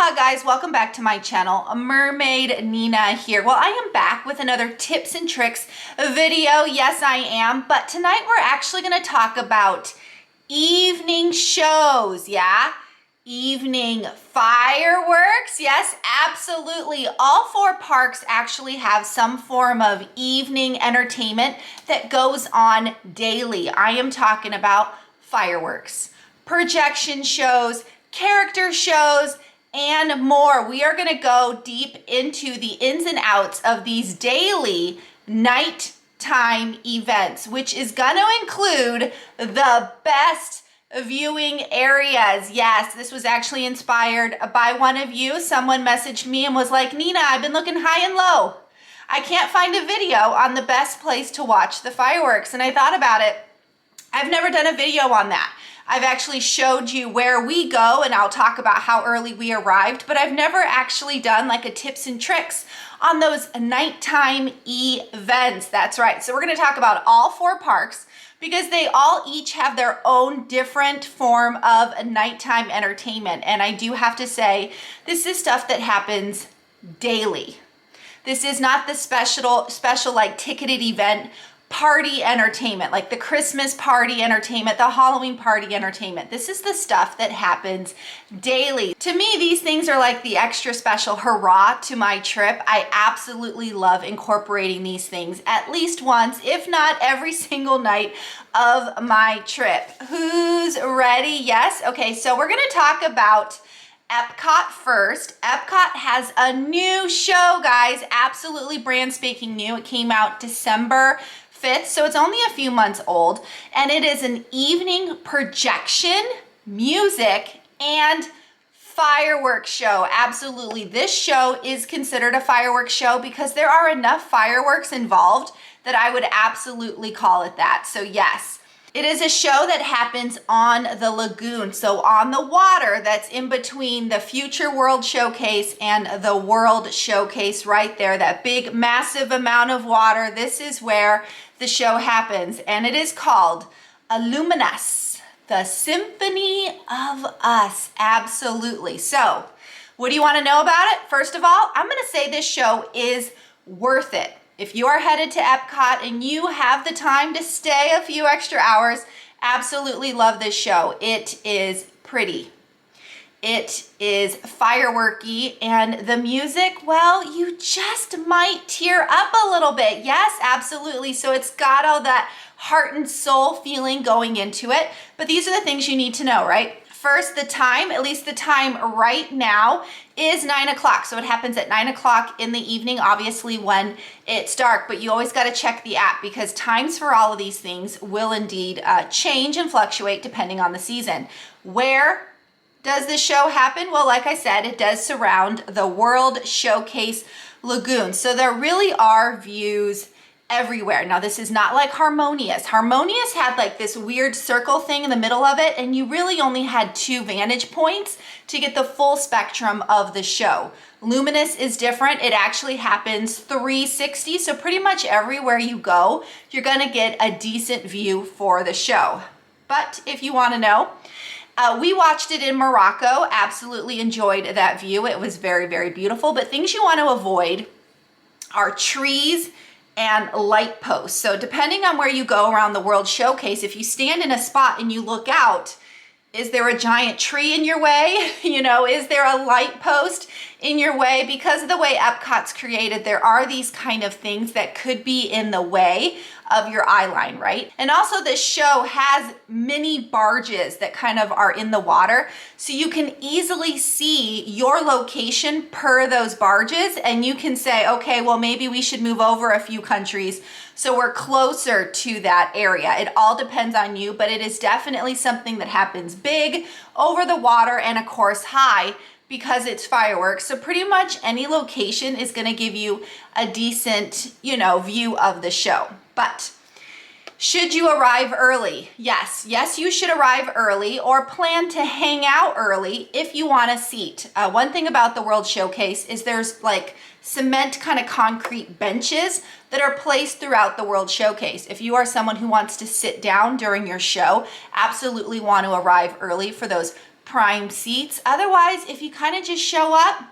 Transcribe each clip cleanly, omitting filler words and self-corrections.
Aloha guys, welcome back to my channel. Mermaid Nina here. Well, I am back with another tips and tricks video. Yes, I am. But tonight we're actually going to talk about evening shows. Yeah, evening fireworks. Yes, absolutely. All four parks actually have some form of evening entertainment that goes on daily. I am talking about fireworks, projection shows, character shows, and more. We are going to go deep into the ins and outs of these daily nighttime events, which is going to include the best viewing areas. Yes, this was actually inspired by one of you. Someone messaged me and was like, Nina, I've been looking high and low. I can't find a video on the best place to watch the fireworks. And I thought about it. I've never done a video on that. I've actually showed you where we go and I'll talk about how early we arrived, but I've never actually done like a tips and tricks on those nighttime events. That's right. So we're going to talk about all four parks because they all each have their own different form of nighttime entertainment. And I do have to say, this is stuff that happens daily. This is not the special like ticketed event party entertainment, like the Christmas party entertainment, the Halloween party entertainment. This is the stuff that happens daily. To me, these things are like the extra special hurrah to my trip. I absolutely love incorporating these things at least once, if not every single night of my trip. Who's ready? Yes? Okay, so we're gonna talk about Epcot first. Epcot has a new show, guys, absolutely brand spanking new. It came out December 5th, so it's only a few months old, and it is an evening projection, music, and fireworks show. Absolutely. This show is considered a fireworks show because there are enough fireworks involved that I would absolutely call it that. So yes. It is a show that happens on the lagoon, so on the water that's in between the Future World Showcase and the World Showcase right there, that big massive amount of water. This is where the show happens, and it is called Illuminus, the Symphony of Us. Absolutely. So what do you want to know about it? First of all, I'm going to say this show is worth it. If you are headed to Epcot and you have the time to stay a few extra hours, absolutely love this show. It is pretty. It is fireworky, and the music, well, you just might tear up a little bit. Yes, absolutely. So it's got all that heart and soul feeling going into it. But these are the things you need to know, right? First, the time, at least the time right now, is 9 o'clock. So it happens at 9 o'clock in the evening, obviously when it's dark, but you always got to check the app because times for all of these things will indeed change and fluctuate depending on the season. Where does this show happen? Well, like I said, it does surround the World Showcase Lagoon. So there really are views everywhere. Now, this is not like Harmonious. Harmonious had like this weird circle thing in the middle of it, and you really only had 2 vantage points to get the full spectrum of the show. Luminous is different. It actually happens 360, so pretty much everywhere you go, you're gonna get a decent view for the show. But if you wanna know, we watched it in Morocco, absolutely enjoyed that view. It was very, very beautiful, but things you wanna avoid are trees and light posts. So depending on where you go around the World Showcase, if you stand in a spot and you look out, is there a giant tree in your way? You know, is there a light post in your way? Because of the way Epcot's created, there are these kind of things that could be in the way of your eye line, right? And also this show has mini barges that kind of are in the water, so you can easily see your location per those barges, and you can say, okay, well, maybe we should move over a few countries so we're closer to that area. It all depends on you, but it is definitely something that happens big, over the water, and of course high, because it's fireworks. So pretty much any location is gonna give you a decent, view of the show. But should you arrive early? Yes, you should arrive early or plan to hang out early if you want a seat. One thing about the World Showcase is there's like cement kind of concrete benches that are placed throughout the World Showcase. If you are someone who wants to sit down during your show, absolutely want to arrive early for those prime seats. Otherwise, if you kind of just show up,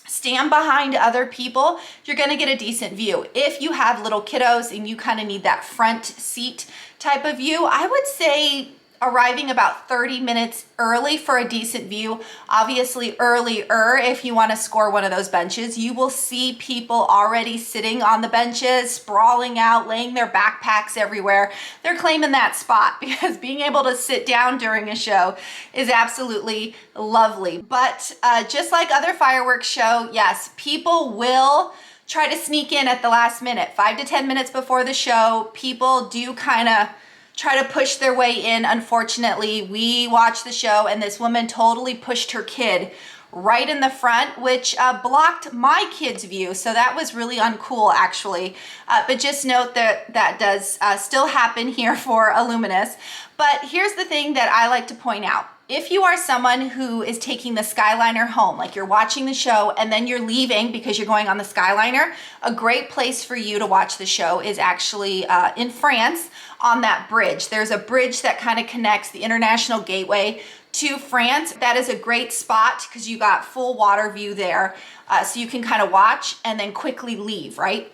stand behind other people, you're gonna get a decent view. If you have little kiddos and you kind of need that front seat type of view, I would say arriving about 30 minutes early for a decent view. Obviously earlier if you want to score one of those benches. You will see people already sitting on the benches, sprawling out, laying their backpacks everywhere. They're claiming that spot because being able to sit down during a show is absolutely lovely. But just like other fireworks show, yes, people will try to sneak in at the last minute. 5 to 10 minutes before the show, people do kind of try to push their way in. Unfortunately, we watched the show and this woman totally pushed her kid right in the front, which blocked my kid's view. So that was really uncool, actually. But just note that that does still happen here for Illuminous. But here's the thing that I like to point out. If you are someone who is taking the Skyliner home, like you're watching the show and then you're leaving because you're going on the Skyliner, a great place for you to watch the show is actually in France on that bridge. There's a bridge that kind of connects the International Gateway to France. That is a great spot because you got full water view there. So you can kind of watch and then quickly leave, right?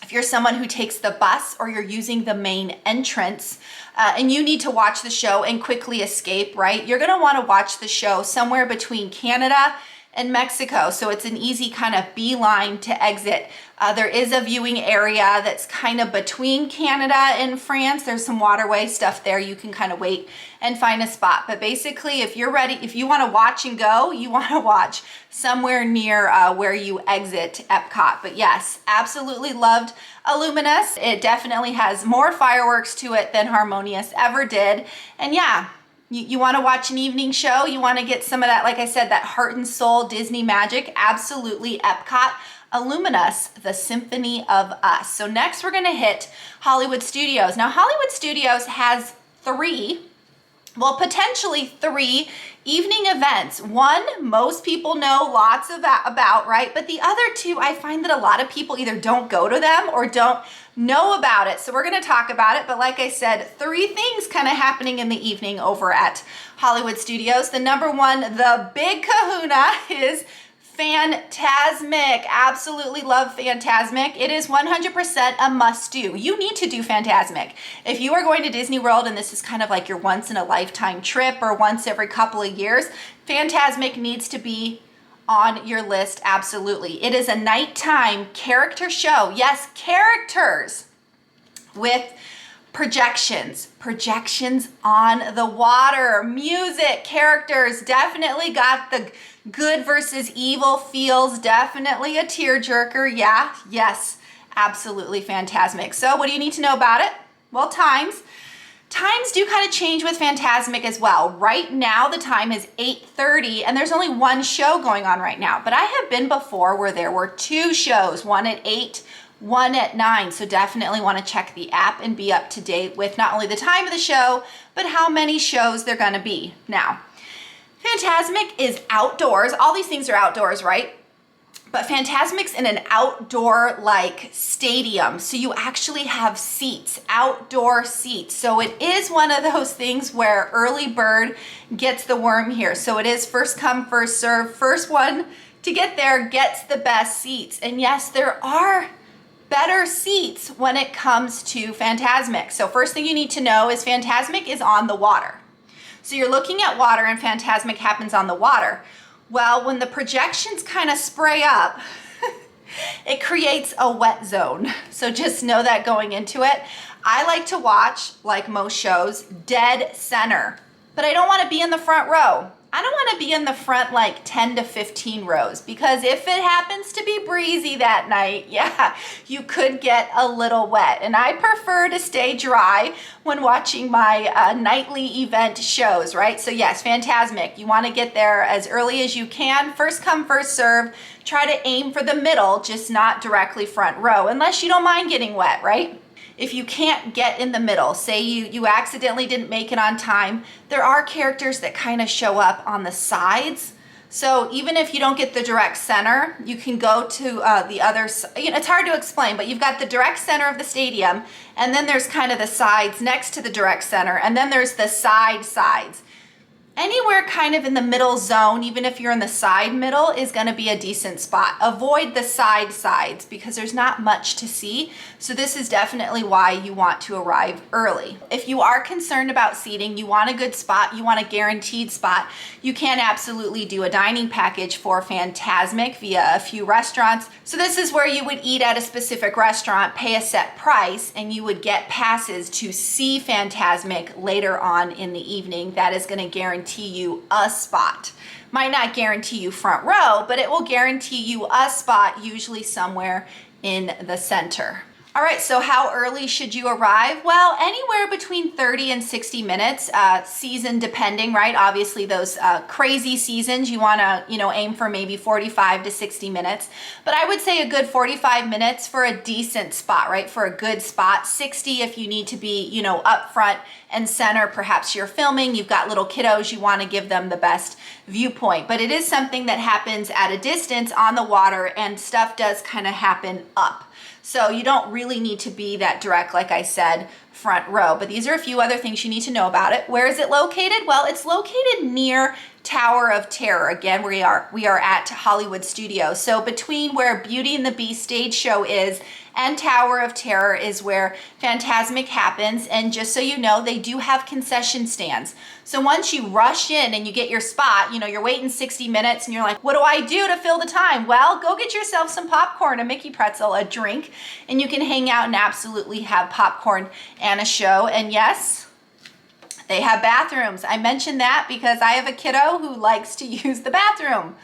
If you're someone who takes the bus or you're using the main entrance and you need to watch the show and quickly escape, right? You're gonna wanna watch the show somewhere between Canada and Mexico. So it's an easy kind of beeline to exit. There is a viewing area that's kind of between Canada and France. There's some waterway stuff there. You can kind of wait and find a spot. But basically, if you're ready, if you want to watch and go, you want to watch somewhere near where you exit Epcot. But yes, absolutely loved Illuminous. It definitely has more fireworks to it than Harmonious ever did. And yeah, you want to watch an evening show, you want to get some of that, like I said, that heart and soul Disney magic, absolutely Epcot. Illuminous, the Symphony of Us. So next we're going to hit Hollywood Studios. Now Hollywood Studios has potentially three evening events. One, most people know lots about, right? But the other two, I find that a lot of people either don't go to them or don't know about it. So we're going to talk about it. But like I said, three things kind of happening in the evening over at Hollywood Studios. The number one, the big kahuna is Fantasmic. Absolutely love Fantasmic. It is 100% a must do. You need to do Fantasmic. If you are going to Disney World and this is kind of like your once in a lifetime trip or once every couple of years, Fantasmic needs to be on your list. Absolutely. It is a nighttime character show. Yes, characters with projections on the water, music, characters. Definitely got the good versus evil feels, definitely a tearjerker. Yeah, yes, absolutely Fantasmic. So what do you need to know about it? Well, times do kind of change with Fantasmic as well. Right now the time is 8:30 and there's only one show going on right now, but I have been before where there were two shows, one at 8, one at 9. So definitely want to check the app and be up to date with not only the time of the show, but how many shows they're going to be. Now, Fantasmic is outdoors. All these things are outdoors, right? But Fantasmic's in an outdoor like stadium. So you actually have seats, outdoor seats. So it is one of those things where early bird gets the worm here. So it is first come, first serve. First one to get there gets the best seats. And yes, there are better seats when it comes to Fantasmic. So first thing you need to know is Fantasmic is on the water. So you're looking at water and Fantasmic happens on the water. Well, when the projections kind of spray up, it creates a wet zone. So just know that going into it. I like to watch, like most shows, dead center, but I don't want to be in the front row. I don't want to be in the front like 10 to 15 rows because if it happens to be breezy that night, yeah, you could get a little wet. And I prefer to stay dry when watching my nightly event shows, right? So yes, Fantasmic, you want to get there as early as you can. First come, first serve. Try to aim for the middle, just not directly front row, unless you don't mind getting wet, right? If you can't get in the middle, say you accidentally didn't make it on time, there are characters that kind of show up on the sides. So even if you don't get the direct center, you can go to the other, it's hard to explain, but you've got the direct center of the stadium, and then there's kind of the sides next to the direct center, and then there's the sides. Anywhere kind of in the middle zone, even if you're in the side middle, is going to be a decent spot. Avoid the sides because there's not much to see. So this is definitely why you want to arrive early. If you are concerned about seating, you want a good spot, you want a guaranteed spot, you can absolutely do a dining package for Fantasmic via a few restaurants. So this is where you would eat at a specific restaurant, pay a set price, and you would get passes to see Fantasmic later on in the evening. That is going to guarantee you a spot. Might not guarantee you front row, but it will guarantee you a spot, usually somewhere in the center. All right, so how early should you arrive? Well, anywhere between 30 and 60 minutes, season depending, right? Obviously those crazy seasons, you wanna, aim for maybe 45 to 60 minutes. But I would say a good 45 minutes for a decent spot, right? For a good spot. 60 if you need to be, up front and center. Perhaps you're filming, you've got little kiddos, you wanna give them the best viewpoint. But it is something that happens at a distance on the water, and stuff does kind of happen up. So you don't really need to be that direct, like I said, front row. But these are a few other things you need to know about it. Where is it located? Well, it's located near Tower of Terror. Again, we are at Hollywood Studios. So between where Beauty and the Beast stage show is and Tower of Terror is where Fantasmic happens. And just so you know, they do have concession stands. So once you rush in and you get your spot, you're waiting 60 minutes and you're like, what do I do to fill the time? Well, go get yourself some popcorn, a Mickey pretzel, a drink, and you can hang out and absolutely have popcorn and a show. And yes, they have bathrooms. I mentioned that because I have a kiddo who likes to use the bathroom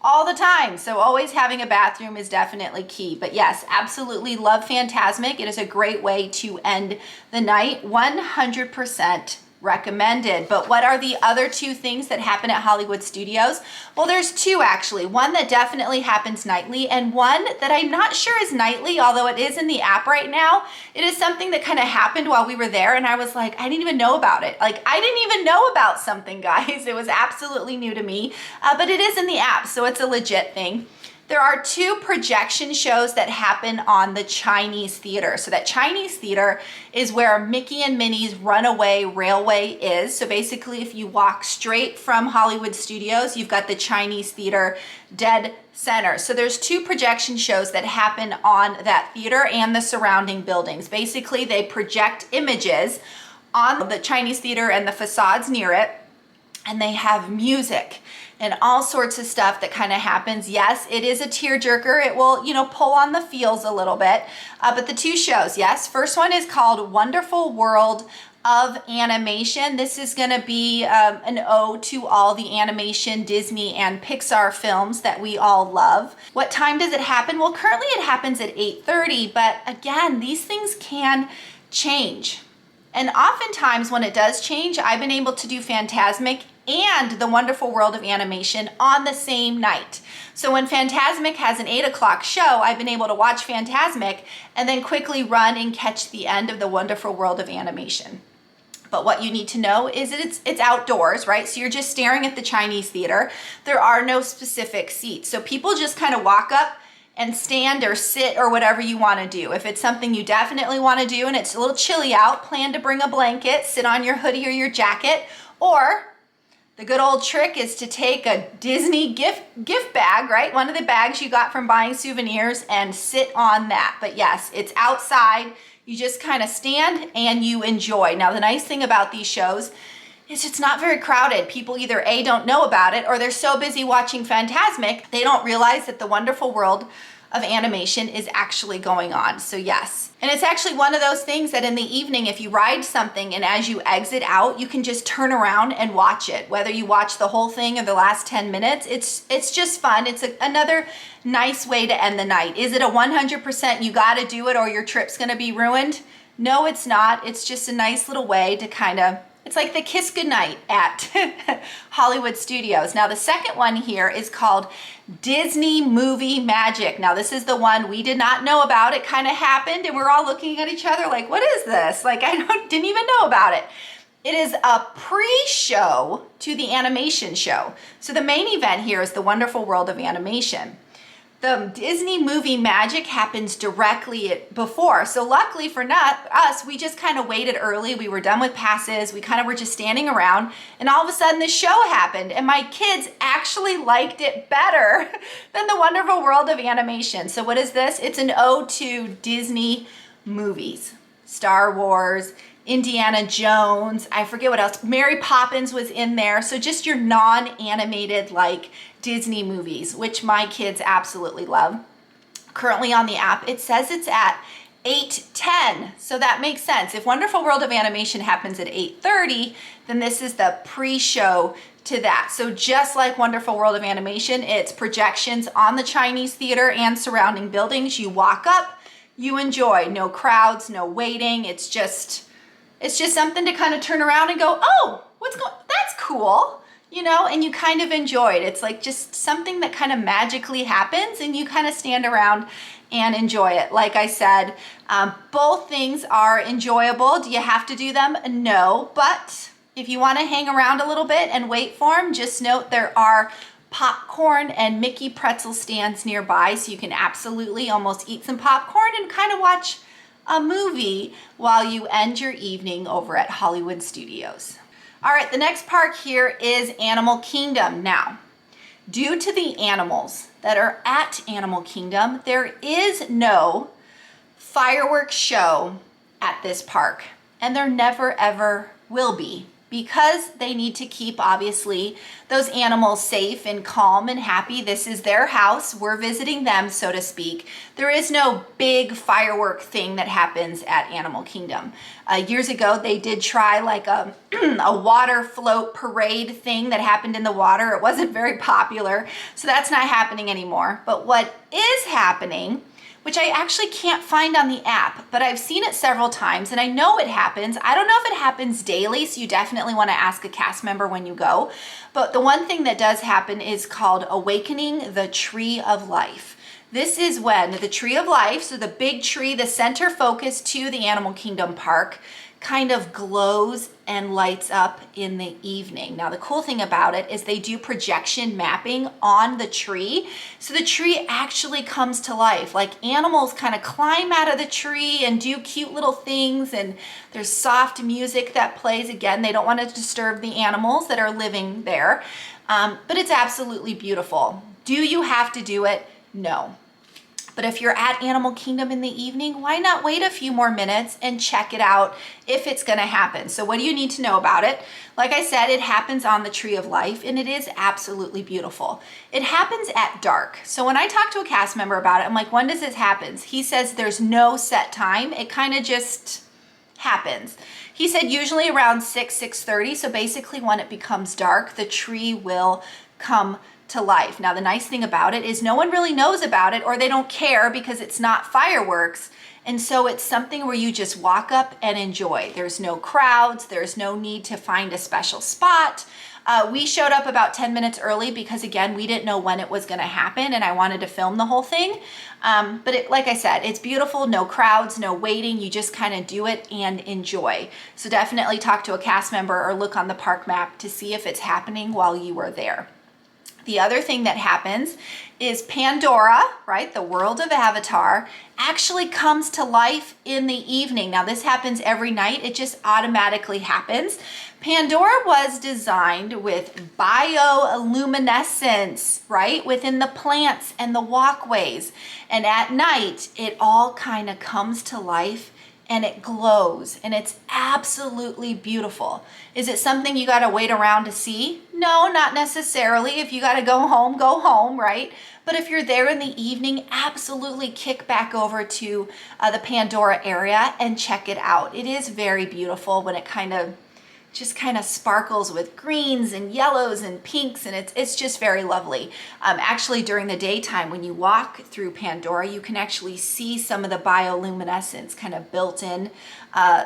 all the time. So always having a bathroom is definitely key. But yes, absolutely love Fantasmic. It is a great way to end the night. 100% recommended. But what are the other two things that happen at Hollywood Studios? Well, there's two actually. One that definitely happens nightly, and one that I'm not sure is nightly, although it is in the app right now. It is something that kind of happened while we were there, and I was like, I didn't even know about it. Like, I didn't even know about something, guys. It was absolutely new to me, but it is in the app, so it's a legit thing. There are two projection shows that happen on the Chinese Theater. So that Chinese Theater is where Mickey and Minnie's Runaway Railway is. So basically, if you walk straight from Hollywood Studios, you've got the Chinese Theater dead center. So there's two projection shows that happen on that theater and the surrounding buildings. Basically, they project images on the Chinese Theater and the facades near it, and they have music and all sorts of stuff that kind of happens. Yes, it is a tearjerker. It will, pull on the feels a little bit. But the two shows, yes. First one is called Wonderful World of Animation. This is going to be an ode to all the animation, Disney and Pixar films that we all love. What time does it happen? Well, currently it happens at 8:30, but again, these things can change. And oftentimes when it does change, I've been able to do Fantasmic and the Wonderful World of Animation on the same night. So when Fantasmic has an 8 o'clock show, I've been able to watch Fantasmic and then quickly run and catch the end of the Wonderful World of Animation. But what you need to know is that it's outdoors, right? So you're just staring at the Chinese Theater. There are no specific seats. So people just kind of walk up and stand or sit or whatever you want to do. If it's something you definitely want to do and it's a little chilly out, plan to bring a blanket, sit on your hoodie or your jacket, or the good old trick is to take a Disney gift bag, right? One of the bags you got from buying souvenirs, and sit on that. But yes, it's outside. You just kind of stand and you enjoy. Now, the nice thing about these shows is it's not very crowded. People either A, don't know about it, or they're so busy watching Fantasmic, they don't realize that the Wonderful World of Animation is actually going on. So yes. And it's actually one of those things that in the evening, if you ride something and as you exit out, you can just turn around and watch it. Whether you watch the whole thing or the last 10 minutes, it's just fun. It's another nice way to end the night. Is it a 100% you gotta do it or your trip's gonna be ruined? No, it's not. It's just a nice little way to kind of, it's like the kiss goodnight at Hollywood Studios. Now the second one here is called Disney Movie Magic. Now this is the one we did not know about. It kind of happened and we're all looking at each other like, what is this? Like didn't even know about it. It is a pre-show to the animation show. So the main event here is the Wonderful World of Animation. the Disney movie magic happens directly before. So luckily for us, we just kind of waited early. We were done with passes. We kind of were just standing around, and all of a sudden the show happened, and my kids actually liked it better than the Wonderful World of Animation. So what is this? It's an ode to Disney movies. Star Wars, Indiana Jones, I forget what else. Mary Poppins was in there. So just your non-animated like Disney movies, which my kids absolutely love. Currently on the app, it says it's at 8:10. So that makes sense. If Wonderful World of Animation happens at 8:30, then this is the pre-show to that. So just like Wonderful World of Animation, it's projections on the Chinese theater and surrounding buildings. You walk up, you enjoy. No crowds, no waiting. It's just something to kind of turn around and go, oh, that's cool. And you kind of enjoy it. It's like just something that kind of magically happens, and you kind of stand around and enjoy it. Like I said, both things are enjoyable. Do you have to do them? No, but if you want to hang around a little bit and wait for them, just note there are popcorn and Mickey pretzel stands nearby, so you can absolutely almost eat some popcorn and kind of watch a movie while you end your evening over at Hollywood Studios. All right, the next park here is Animal Kingdom. Now, due to the animals that are at Animal Kingdom, there is no fireworks show at this park, and there never ever will be, because they need to keep, obviously, those animals safe and calm and happy. This is their house. We're visiting them, so to speak. There is no big firework thing that happens at Animal Kingdom. Years ago, they did try like a water float parade thing that happened in the water. It wasn't very popular, so that's not happening anymore. But what is happening, which I actually can't find on the app, but I've seen it several times and I know it happens. I don't know if it happens daily, so you definitely want to ask a cast member when you go. But the one thing that does happen is called Awakening the Tree of Life. This is when the Tree of Life, so the big tree, the center focus to the Animal Kingdom park, kind of glows and lights up in the evening. Now, the cool thing about it is they do projection mapping on the tree. So the tree actually comes to life. Like animals kind of climb out of the tree and do cute little things, and there's soft music that plays. Again, they don't want to disturb the animals that are living there. But it's absolutely beautiful. Do you have to do it? No. But if you're at Animal Kingdom in the evening, why not wait a few more minutes and check it out if it's going to happen? So what do you need to know about it? Like I said, it happens on the Tree of Life, and it is absolutely beautiful. It happens at dark. So when I talk to a cast member about it, I'm like, when does this happen? He says there's no set time. It kind of just happens. He said usually around 6:30. So basically when it becomes dark, the tree will come to life. Now, the nice thing about it is no one really knows about it, or they don't care because it's not fireworks. And so it's something where you just walk up and enjoy. There's no crowds. There's no need to find a special spot. We showed up about 10 minutes early because, again, we didn't know when it was going to happen, and I wanted to film the whole thing. But like I said, it's beautiful. No crowds, no waiting. You just kind of do it and enjoy. So definitely talk to a cast member or look on the park map to see if it's happening while you are there. The other thing that happens is Pandora, right, the world of Avatar, actually comes to life in the evening. Now, this happens every night. It just automatically happens. Pandora was designed with bioluminescence, right, within the plants and the walkways. And at night, it all kind of comes to life and it glows, and it's absolutely beautiful. Is it something you got to wait around to see? No, not necessarily. If you got to go home, right? But if you're there in the evening, absolutely kick back over to the Pandora area and check it out. It is very beautiful when it kind of sparkles with greens and yellows and pinks, and it's just very lovely. Actually, during the daytime, when you walk through Pandora, you can actually see some of the bioluminescence kind of built in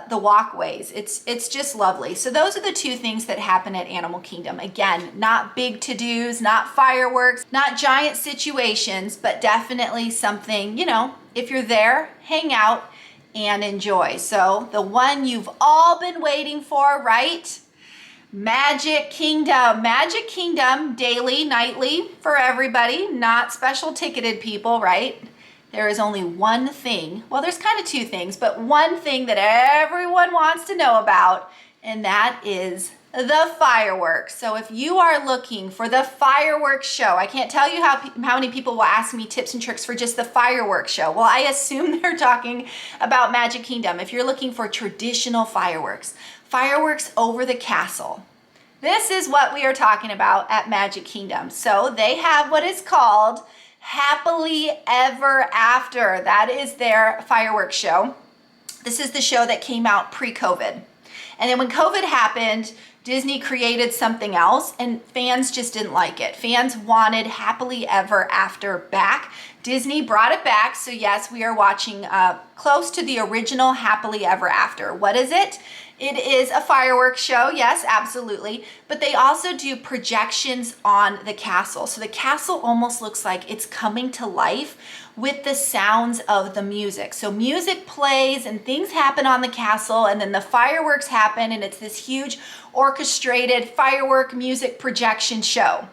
the walkways. It's just lovely. So those are the two things that happen at Animal Kingdom. Again, not big to-dos, not fireworks, not giant situations, but definitely something, if you're there, hang out and enjoy. So the one you've all been waiting for, right? Magic Kingdom. Magic Kingdom, daily, nightly for everybody, not special ticketed people, right? There is only one thing, well, there's kind of two things, but one thing that everyone wants to know about, and that is the fireworks. So if you are looking for the fireworks show, I can't tell you how many people will ask me tips and tricks for just the fireworks show. Well, I assume they're talking about Magic Kingdom. If you're looking for traditional fireworks, fireworks over the castle, this is what we are talking about at Magic Kingdom. So they have what is called Happily Ever After. That is their fireworks show. This is the show that came out pre-COVID. And then when COVID happened, Disney created something else and fans just didn't like it. Fans wanted Happily Ever After back. Disney brought it back. So yes, we are watching close to the original Happily Ever After. What is it? It is a fireworks show, yes, absolutely. But they also do projections on the castle. So the castle almost looks like it's coming to life with the sounds of the music. So music plays and things happen on the castle, and then the fireworks happen, and it's this huge orchestrated firework music projection show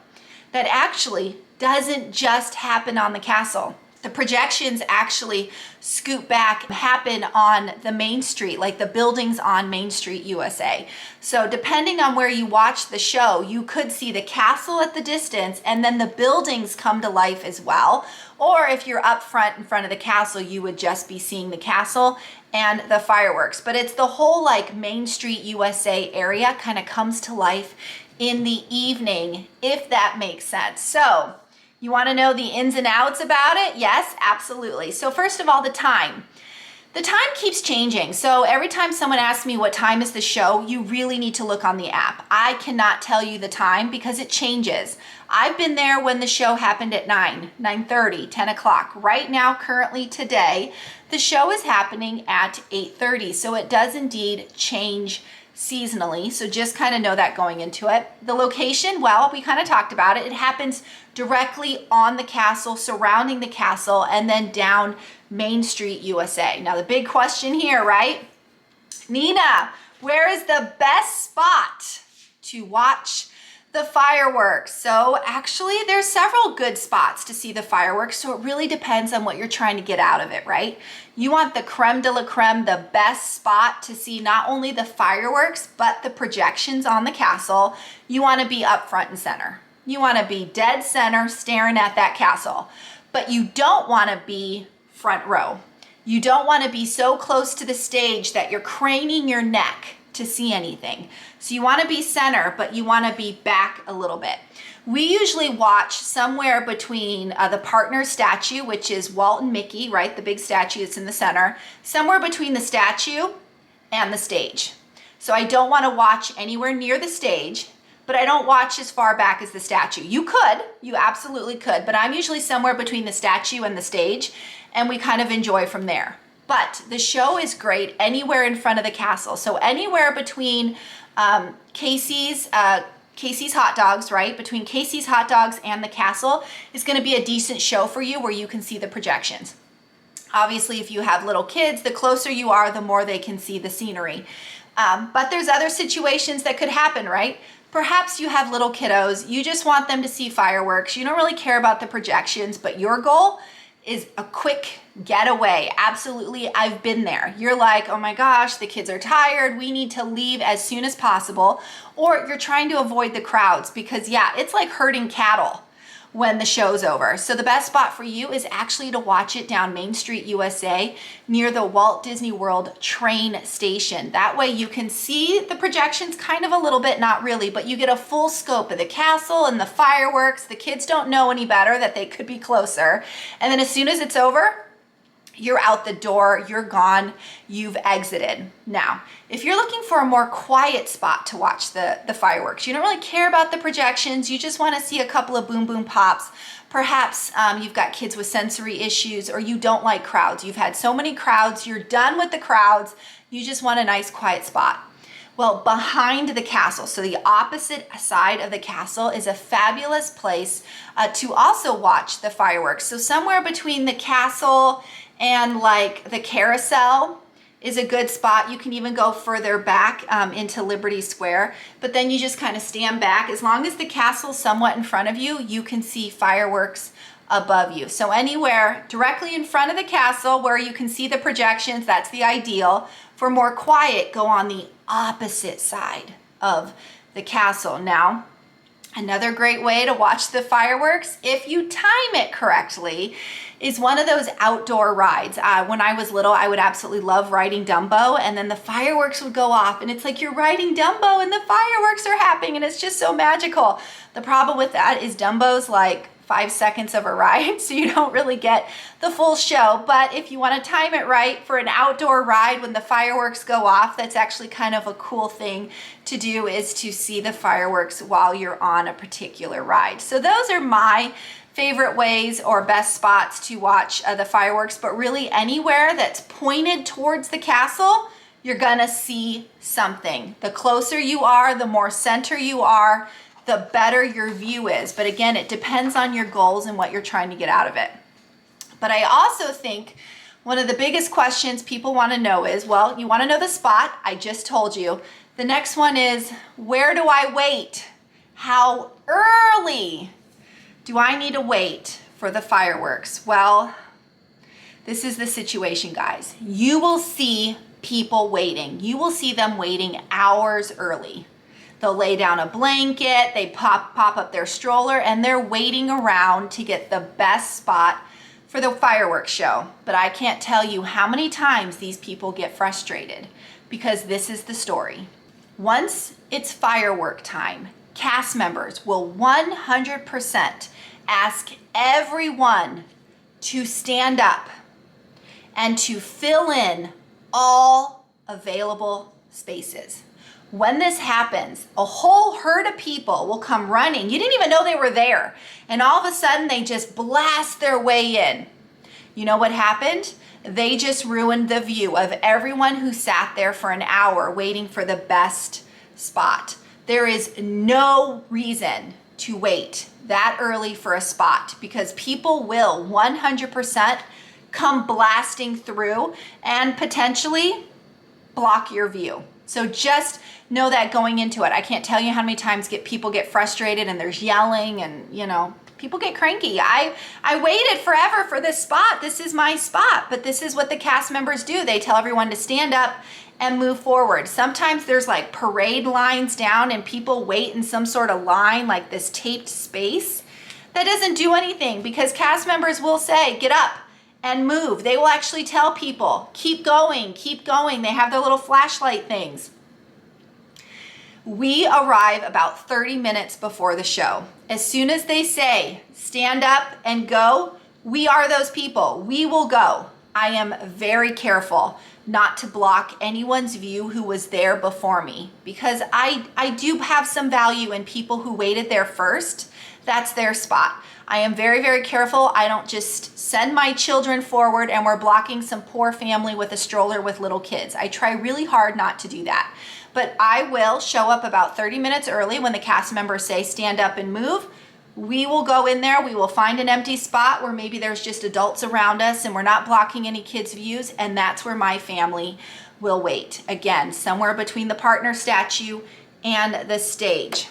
that actually doesn't just happen on the castle. The projections actually scoot back, happen on the main street, like the buildings on Main Street, USA. So depending on where you watch the show, you could see the castle at the distance and then the buildings come to life as well. Or if you're up front in front of the castle, you would just be seeing the castle and the fireworks. But it's the whole like Main Street, USA area kind of comes to life in the evening, if that makes sense. So you want to know the ins and outs about it? Yes, absolutely. So first of all, the time. The time keeps changing. So every time someone asks me what time is the show, you really need to look on the app. I cannot tell you the time because it changes. I've been there when the show happened at 9:30, 10 o'clock. Right now, currently today, the show is happening at 8:30. So it does indeed change seasonally. So just kind of know that going into it. The location, well, we kind of talked about it. It happens directly on the castle, surrounding the castle, and then down Main Street, USA. Now the big question here, right? Nina, where is the best spot to watch the fireworks? So actually there's several good spots to see the fireworks. So it really depends on what you're trying to get out of it, right? You want the creme de la creme, the best spot to see not only the fireworks, but the projections on the castle. You want to be up front and center. You want to be dead center staring at that castle, but you don't want to be front row. You don't want to be so close to the stage that you're craning your neck to see anything. So you want to be center, but you want to be back a little bit. We usually watch somewhere between the partner statue, which is Walt and Mickey, right? The big statue that's in the center, somewhere between the statue and the stage. So I don't want to watch anywhere near the stage, but I don't watch as far back as the statue. You could, you absolutely could, but I'm usually somewhere between the statue and the stage, and we kind of enjoy from there. But the show is great anywhere in front of the castle. So anywhere between Casey's hot dogs, right? Between Casey's hot dogs and the castle is going to be a decent show for you where you can see the projections. Obviously, if you have little kids, the closer you are, the more they can see the scenery. But there's other situations that could happen, right? Perhaps you have little kiddos, you just want them to see fireworks. You don't really care about the projections, but your goal is a quick getaway. Absolutely, I've been there. You're like, oh my gosh, the kids are tired. We need to leave as soon as possible. Or you're trying to avoid the crowds because yeah, it's like herding cattle when the show's over. So the best spot for you is actually to watch it down Main Street, USA, near the Walt Disney World train station. That way you can see the projections kind of a little bit, not really, but you get a full scope of the castle and the fireworks. The kids don't know any better that they could be closer. And then as soon as it's over, you're out the door, you're gone, you've exited. Now, if you're looking for a more quiet spot to watch the fireworks, you don't really care about the projections, you just want to see a couple of boom boom pops. Perhaps you've got kids with sensory issues or you don't like crowds. You've had so many crowds, you're done with the crowds, you just want a nice quiet spot. Well, behind the castle, so the opposite side of the castle is a fabulous place to also watch the fireworks. So somewhere between the castle and like the carousel is a good spot. You can even go further back into Liberty Square, but then you just kind of stand back. As long as the castle's somewhat in front of you, you can see fireworks above you. So anywhere directly in front of the castle where you can see the projections, that's the ideal. For more quiet, go on the opposite side of the castle. Now, another great way to watch the fireworks, if you time it correctly, is one of those outdoor rides. When I was little, I would absolutely love riding Dumbo, and then the fireworks would go off, and it's like you're riding Dumbo and the fireworks are happening, and it's just so magical. The problem with that is Dumbo's like 5 seconds of a ride, so you don't really get the full show. But if you want to time it right for an outdoor ride when the fireworks go off, that's actually kind of a cool thing to do, is to see the fireworks while you're on a particular ride. So those are my favorite ways or best spots to watch the fireworks, but really anywhere that's pointed towards the castle, you're gonna see something. The closer you are, the more center you are, the better your view is. But again, it depends on your goals and what you're trying to get out of it. But I also think one of the biggest questions people want to know is, well, you want to know the spot. I just told you. The next one is, where do I wait? How early do I need to wait for the fireworks? Well, this is the situation, guys. You will see people waiting. You will see them waiting hours early. They'll lay down a blanket, they pop up their stroller, and they're waiting around to get the best spot for the fireworks show. But I can't tell you how many times these people get frustrated, because this is the story. Once it's firework time, cast members will 100% ask everyone to stand up and to fill in all available spaces. When this happens, a whole herd of people will come running. You didn't even know they were there. And all of a sudden, they just blast their way in. You know what happened? They just ruined the view of everyone who sat there for an hour waiting for the best spot. There is no reason to wait that early for a spot, because people will 100% come blasting through and potentially block your view. So just know that going into it. I can't tell you how many times people get frustrated and there's yelling and, people get cranky. I waited forever for this spot. This is my spot. But this is what the cast members do. They tell everyone to stand up and move forward. Sometimes there's like parade lines down and people wait in some sort of line, like this taped space. That doesn't do anything, because cast members will say, get up and move. They will actually tell people, keep going, keep going. They have their little flashlight things. We arrive about 30 minutes before the show. As soon as they say, stand up and go, we are those people. We will go. I am very careful not to block anyone's view who was there before me, because I do have some value in people who waited there first. That's their spot. I am very, very careful. I don't just send my children forward and we're blocking some poor family with a stroller with little kids. I try really hard not to do that. But I will show up about 30 minutes early when the cast members say stand up and move. We will go in there. We will find an empty spot where maybe there's just adults around us and we're not blocking any kids' views. And that's where my family will wait. Again, somewhere between the partner statue and the stage.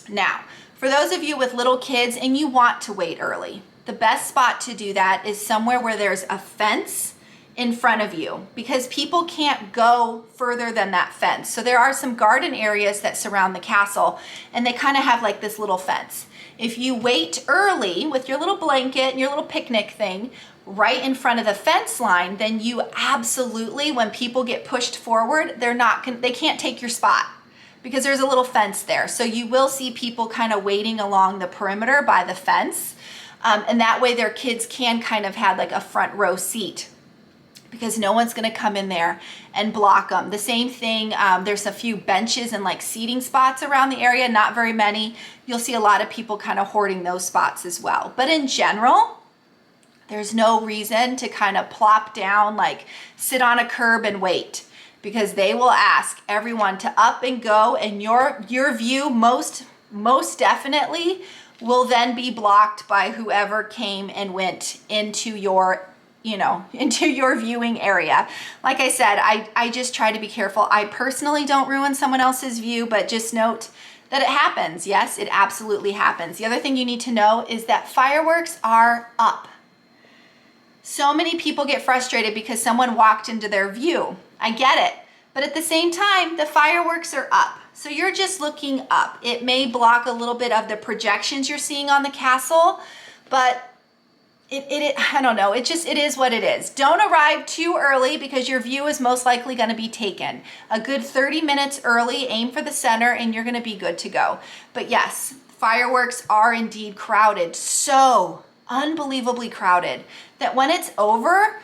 Now, for those of you with little kids and you want to wait early, the best spot to do that is somewhere where there's a fence in front of you, because people can't go further than that fence. So there are some garden areas that surround the castle, and they kind of have like this little fence. If you wait early with your little blanket and your little picnic thing right in front of the fence line, then you absolutely, when people get pushed forward, they can't take your spot, because there's a little fence there. So you will see people kind of waiting along the perimeter by the fence. And that way their kids can kind of have like a front row seat, because no one's going to come in there and block them. The same thing, there's a few benches and like seating spots around the area, not very many. You'll see a lot of people kind of hoarding those spots as well. But in general, there's no reason to kind of plop down, like sit on a curb and wait, because they will ask everyone to up and go, and your view most definitely will then be blocked by whoever came and went into your into your viewing area. Like I said, I just try to be careful. I personally don't ruin someone else's view, but just note that it happens. Yes, it absolutely happens. The other thing you need to know is that fireworks are up. So many people get frustrated because someone walked into their view. I get it. But at the same time, the fireworks are up. So you're just looking up. It may block a little bit of the projections you're seeing on the castle, but I don't know. It is what it is. Don't arrive too early because your view is most likely going to be taken. A good 30 minutes early, aim for the center, and you're going to be good to go. But yes, fireworks are indeed crowded. So unbelievably crowded that when it's over,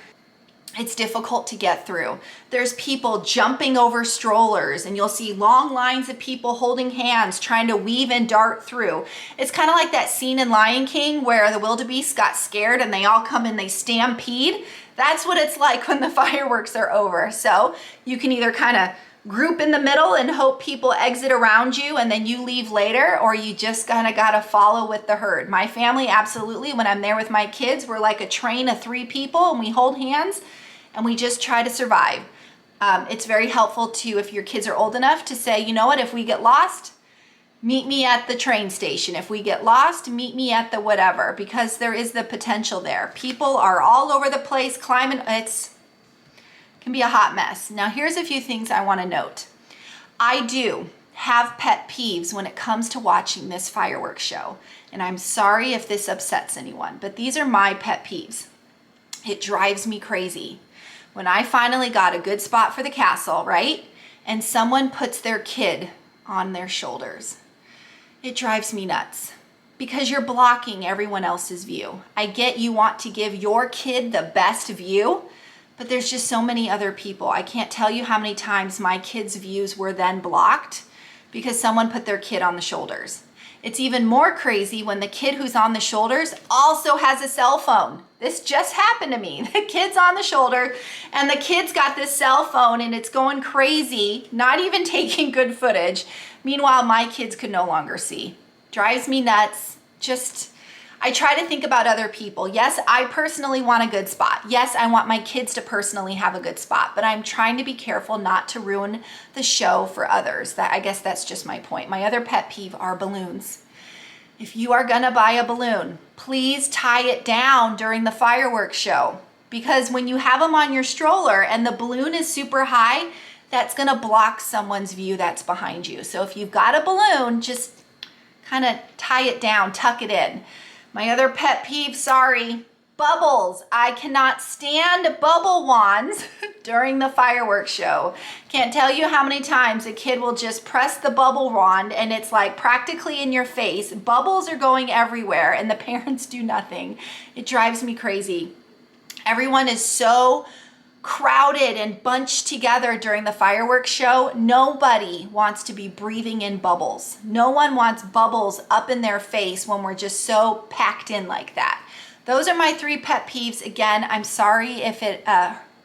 it's difficult to get through. There's people jumping over strollers, and you'll see long lines of people holding hands trying to weave and dart through. It's kind of like that scene in Lion King where the wildebeest got scared and they all come and they stampede. That's what it's like when the fireworks are over. So you can either kind of group in the middle and hope people exit around you and then you leave later, or you just kind of got to follow with the herd. My family, absolutely, when I'm there with my kids, we're like a train of 3 people and we hold hands and we just try to survive. It's very helpful to, if your kids are old enough, to say, you know what, if we get lost, meet me at the train station. If we get lost, meet me at the whatever, because there is the potential there. People are all over the place climbing. Can be a hot mess. Now, here's a few things I want to note. I do have pet peeves when it comes to watching this fireworks show, and I'm sorry if this upsets anyone, but these are my pet peeves. It drives me crazy when I finally got a good spot for the castle, right? And someone puts their kid on their shoulders. It drives me nuts because you're blocking everyone else's view. I get you want to give your kid the best view, but there's just so many other people. I can't tell you how many times my kids' views were then blocked because someone put their kid on the shoulders. It's even more crazy when the kid who's on the shoulders also has a cell phone. This just happened to me. The kid's on the shoulder and the kid's got this cell phone and it's going crazy, not even taking good footage. Meanwhile, my kids could no longer see. Drives me nuts. I try to think about other people. Yes, I personally want a good spot. Yes, I want my kids to personally have a good spot, but I'm trying to be careful not to ruin the show for others. I guess that's just my point. My other pet peeve are balloons. If you are gonna buy a balloon, please tie it down during the fireworks show, because when you have them on your stroller and the balloon is super high, that's gonna block someone's view that's behind you. So if you've got a balloon, just kind of tie it down, tuck it in. My other pet peeve, sorry, bubbles. I cannot stand bubble wands during the fireworks show. Can't tell you how many times a kid will just press the bubble wand and it's like practically in your face. Bubbles are going everywhere and the parents do nothing. It drives me crazy. Everyone is so crowded and bunched together during the fireworks show. Nobody wants to be breathing in bubbles. No one wants bubbles up in their face when we're just so packed in like that. Those are my 3 pet peeves. Again, I'm sorry if it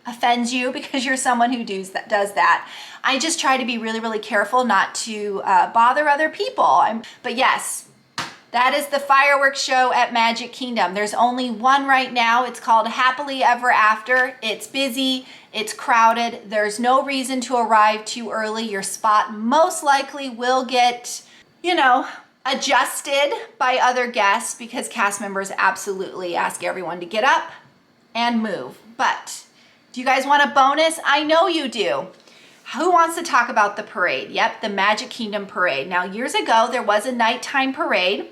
offends you because you're someone who does that. I just try to be really, really careful not to bother other people. But yes, that is the fireworks show at Magic Kingdom. There's only one right now. It's called Happily Ever After. It's busy, it's crowded. There's no reason to arrive too early. Your spot most likely will get, adjusted by other guests because cast members absolutely ask everyone to get up and move. But do you guys want a bonus? I know you do. Who wants to talk about the parade? Yep, the Magic Kingdom parade. Now, years ago, there was a nighttime parade.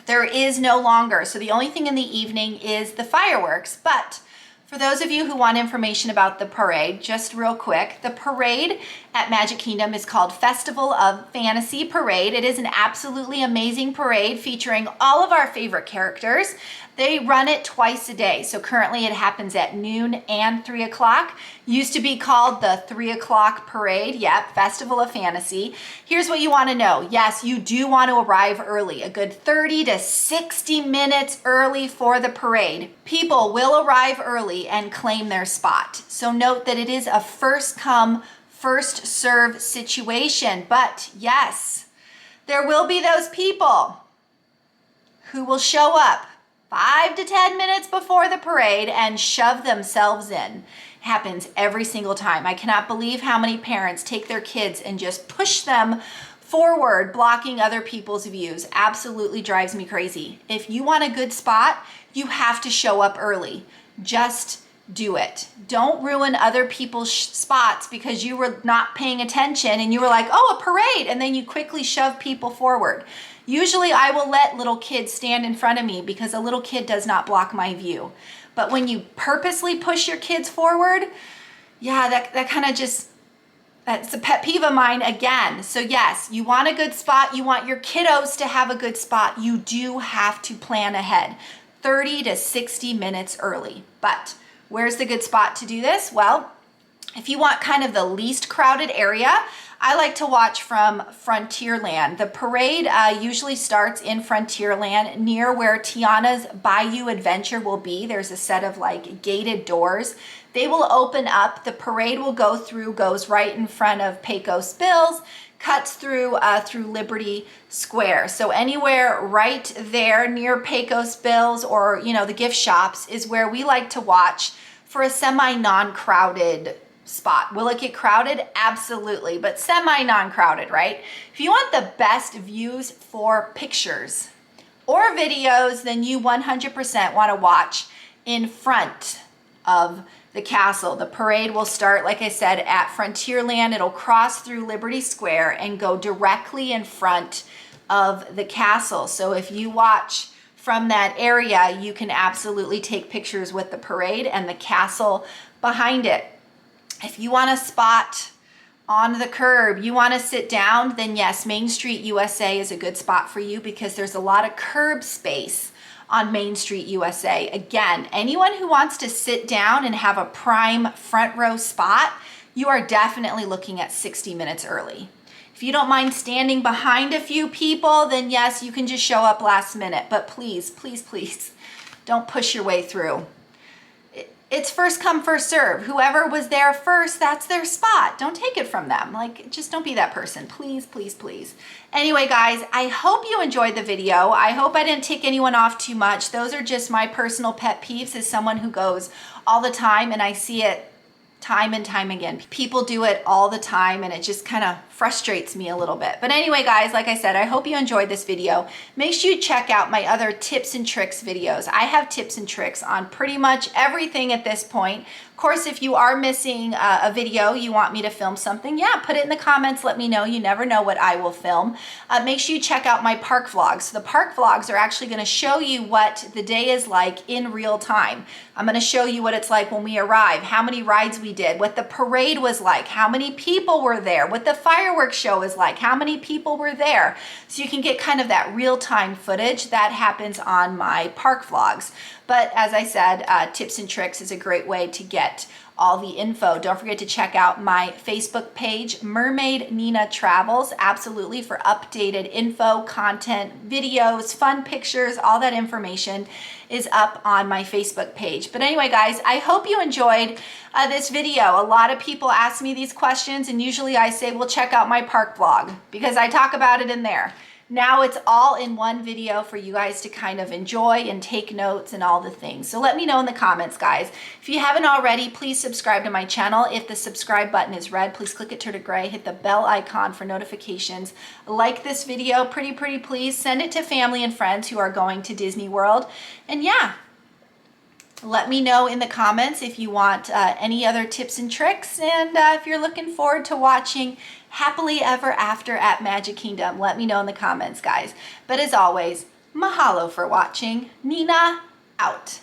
There is no longer. So the only thing in the evening is the fireworks. But for those of you who want information about the parade, just real quick, the parade at Magic Kingdom is called Festival of Fantasy Parade. It is an absolutely amazing parade featuring all of our favorite characters. They run it twice a day. So currently it happens at noon and 3 o'clock. Used to be called the 3 o'clock parade. Yep, Festival of Fantasy. Here's what you want to know. Yes, you do want to arrive early, a good 30 to 60 minutes early for the parade. People will arrive early and claim their spot. So note that it is a first come, first serve situation. But yes, there will be those people who will show up 5 to 10 minutes before the parade and shove themselves in. Happens every single time. I cannot believe how many parents take their kids and just push them forward, blocking other people's views. Absolutely drives me crazy. If you want a good spot, you have to show up early. Just do it. Don't ruin other people's spots because you were not paying attention and you were like, oh, a parade, and then you quickly shove people forward. Usually I will let little kids stand in front of me because a little kid does not block my view. But when you purposely push your kids forward, yeah, that kind of just, that's a pet peeve of mine again. So yes, you want a good spot. You want your kiddos to have a good spot. You do have to plan ahead, 30 to 60 minutes early. But where's the good spot to do this? Well, if you want kind of the least crowded area, I like to watch from Frontierland. The parade usually starts in Frontierland near where Tiana's Bayou Adventure will be. There's a set of like gated doors. They will open up. The parade will goes right in front of Pecos Bills, cuts through Liberty Square. So anywhere right there near Pecos Bills or, you know, the gift shops is where we like to watch for a semi-non-crowded spot. Will it get crowded? Absolutely, but semi-non-crowded, right? If you want the best views for pictures or videos, then you 100% want to watch in front of the castle. The parade will start, like I said, at Frontierland. It'll cross through Liberty Square and go directly in front of the castle. So if you watch from that area, you can absolutely take pictures with the parade and the castle behind it. If you want a spot on the curb, you want to sit down, then yes, Main Street USA is a good spot for you because there's a lot of curb space on Main Street USA. Again, anyone who wants to sit down and have a prime front row spot, you are definitely looking at 60 minutes early. If you don't mind standing behind a few people, then yes, you can just show up last minute, but please, please, please don't push your way through. It's first come, first serve. Whoever was there first, that's their spot. Don't take it from them. Like, just don't be that person. Please, please, please. Anyway, guys, I hope you enjoyed the video. I hope I didn't tick anyone off too much. Those are just my personal pet peeves as someone who goes all the time, and I see it time and time again. People do it all the time and it just kind of frustrates me a little bit. But anyway, guys, like I said, I hope you enjoyed this video. Make sure you check out my other tips and tricks videos. I have tips and tricks on pretty much everything at this point. Of course, if you are missing a video, you want me to film something, yeah, put it in the comments. Let me know. You never know what I will film. Make sure you check out my park vlogs. So the park vlogs are actually going to show you what the day is like in real time. I'm going to show you what it's like when we arrive, how many rides we did, what the parade was like, how many people were there, what the fireworks show is like, how many people were there. So you can get kind of that real-time footage that happens on my park vlogs. But as I said, tips and tricks is a great way to get all the info. Don't forget to check out my Facebook page, Mermaid Nina Travels, absolutely, for updated info, content, videos, fun pictures, all that information is up on my Facebook page. But anyway, guys, I hope you enjoyed this video. A lot of people ask me these questions and usually I say, well, check out my park vlog because I talk about it in there. Now it's all in one video for you guys to kind of enjoy and take notes and all the things. So let me know in the comments, guys. If you haven't already, please subscribe to my channel. If the subscribe button is red, please click it to gray. Hit the bell icon for notifications. Like this video, pretty please. Send it to family and friends who are going to Disney World. And yeah, let me know in the comments if you want any other tips and tricks. And if you're looking forward to watching Happily Ever After at Magic Kingdom, let me know in the comments, guys. But as always, mahalo for watching. Nina out.